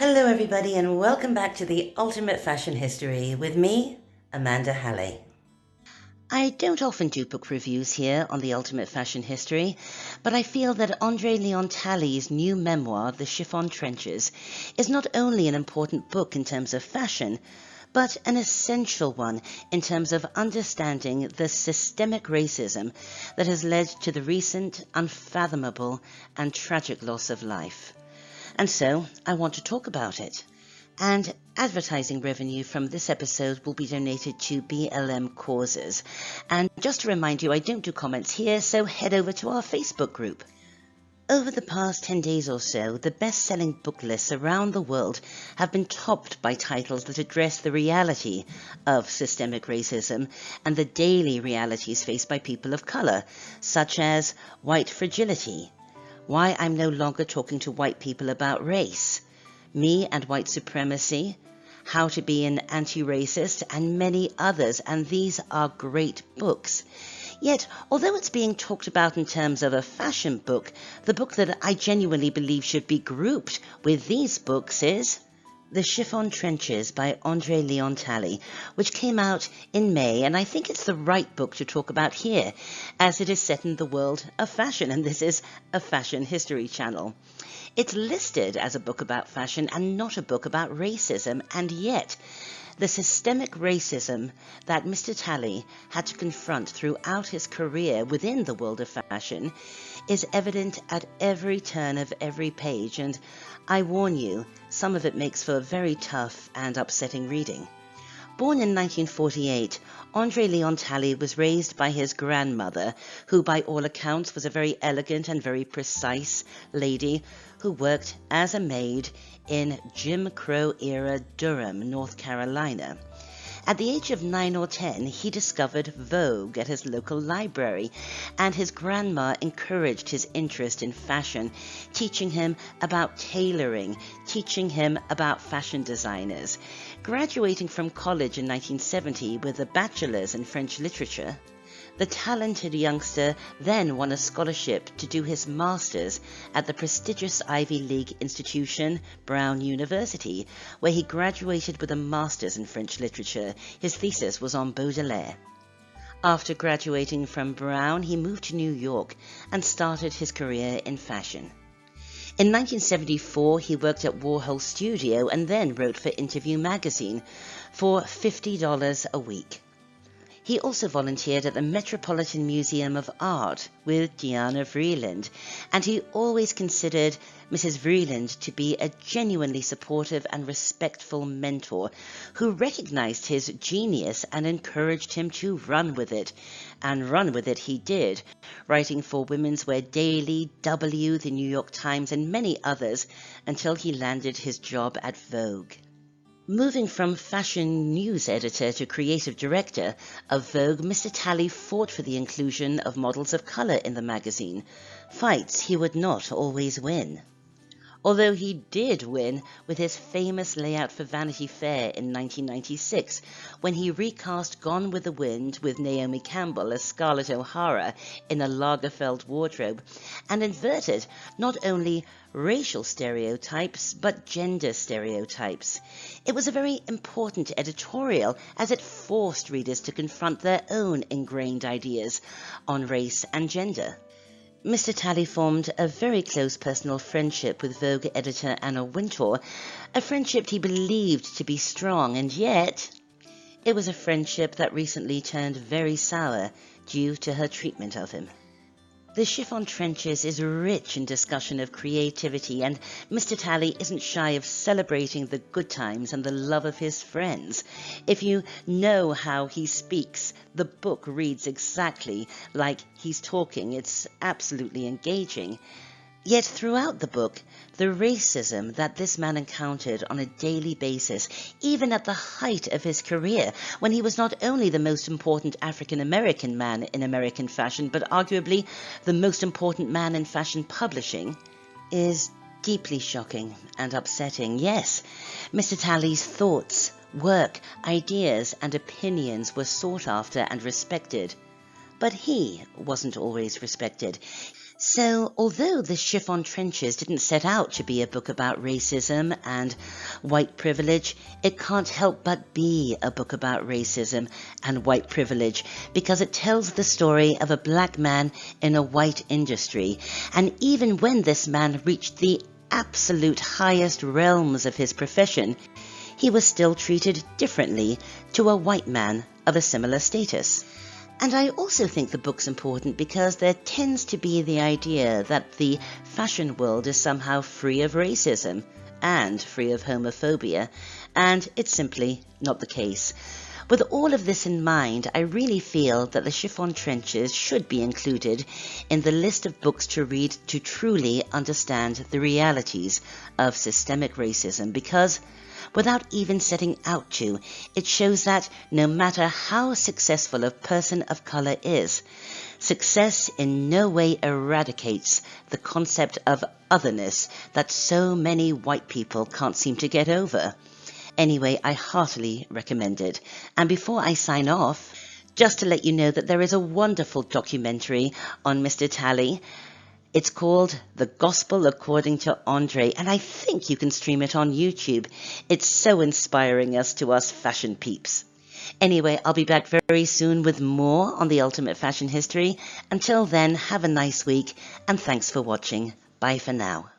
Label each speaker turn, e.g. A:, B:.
A: Hello, everybody, and welcome back to the Ultimate Fashion History with me, Amanda Halley. I don't often do book reviews here on the Ultimate Fashion History, but I feel that Andre Leon Talley's new memoir, The Chiffon Trenches, is not only an important book in terms of fashion, but an essential one in terms of understanding the systemic racism that has led to the recent, unfathomable, and tragic loss of life. And so I want to talk about it. And advertising revenue from this episode will be donated to BLM causes. And just to remind you, I don't do comments here, so head over to our Facebook group. Over the past 10 days or so, the best-selling book lists around the world have been topped by titles that address the reality of systemic racism and the daily realities faced by people of color, such as White Fragility, Why I'm No Longer Talking to White People About Race, Me and White Supremacy, How to Be an Anti-Racist, and many others, and these are great books. Yet, although it's being talked about in terms of a fashion book, the book that I genuinely believe should be grouped with these books is The Chiffon Trenches by Andre Leon Talley, which came out in May, and I think it's the right book to talk about here, as it is set in the world of fashion, and this is a fashion history channel. It's listed as a book about fashion and not a book about racism, and yet the systemic racism that Mr. Talley had to confront throughout his career within the world of fashion is evident at every turn of every page, and I warn you, some of it makes for very tough and upsetting reading. Born in 1948, Andre Leon Talley was raised by his grandmother, who by all accounts was a very elegant and very precise lady who worked as a maid in Jim Crow-era Durham, North Carolina. At the age of 9 or 10, he discovered Vogue at his local library, and his grandma encouraged his interest in fashion, teaching him about tailoring, teaching him about fashion designers. Graduating from college in 1970 with a bachelor's in French literature, the talented youngster then won a scholarship to do his master's at the prestigious Ivy League institution, Brown University, where he graduated with a master's in French literature. His thesis was on Baudelaire. After graduating from Brown, he moved to New York and started his career in fashion. In 1974, he worked at Warhol Studio and then wrote for Interview magazine for $50 a week. He also volunteered at the Metropolitan Museum of Art with Diana Vreeland, and he always considered Mrs. Vreeland to be a genuinely supportive and respectful mentor who recognized his genius and encouraged him to run with it. And run with it he did, writing for Women's Wear Daily, W, the New York Times, and many others until he landed his job at Vogue. Moving from fashion news editor to creative director of Vogue, Mr. Talley fought for the inclusion of models of color in the magazine, fights he would not always win. Although he did win with his famous layout for Vanity Fair in 1996, when he recast Gone with the Wind with Naomi Campbell as Scarlett O'Hara in a Lagerfeld wardrobe, and inverted not only racial stereotypes but gender stereotypes. It was a very important editorial as it forced readers to confront their own ingrained ideas on race and gender. Mr. Talley formed a very close personal friendship with Vogue editor Anna Wintour, a friendship he believed to be strong, and yet it was a friendship that recently turned very sour due to her treatment of him. The Chiffon Trenches is rich in discussion of creativity, and Mr. Talley isn't shy of celebrating the good times and the love of his friends. If you know how he speaks, the book reads exactly like he's talking. It's absolutely engaging. Yet throughout the book, the racism that this man encountered on a daily basis, even at the height of his career, when he was not only the most important African-American man in American fashion, but arguably the most important man in fashion publishing, is deeply shocking and upsetting. Yes, Mr. Talley's thoughts, work, ideas, and opinions were sought after and respected, but he wasn't always respected. So, although The Chiffon Trenches didn't set out to be a book about racism and white privilege, it can't help but be a book about racism and white privilege because it tells the story of a black man in a white industry. And even when this man reached the absolute highest realms of his profession, he was still treated differently to a white man of a similar status. And I also think the book's important because there tends to be the idea that the fashion world is somehow free of racism and free of homophobia, and it's simply not the case. With all of this in mind, I really feel that The Chiffon Trenches should be included in the list of books to read to truly understand the realities of systemic racism because, without even setting out to, it shows that no matter how successful a person of color is, success in no way eradicates the concept of otherness that so many white people can't seem to get over. Anyway, I heartily recommend it. And before I sign off, just to let you know that there is a wonderful documentary on Mr. Talley. It's called The Gospel According to Andre, and I think you can stream it on YouTube. It's so inspiring as to us fashion peeps. Anyway, I'll be back very soon with more on the Ultimate Fashion History. Until then, have a nice week, and thanks for watching. Bye for now.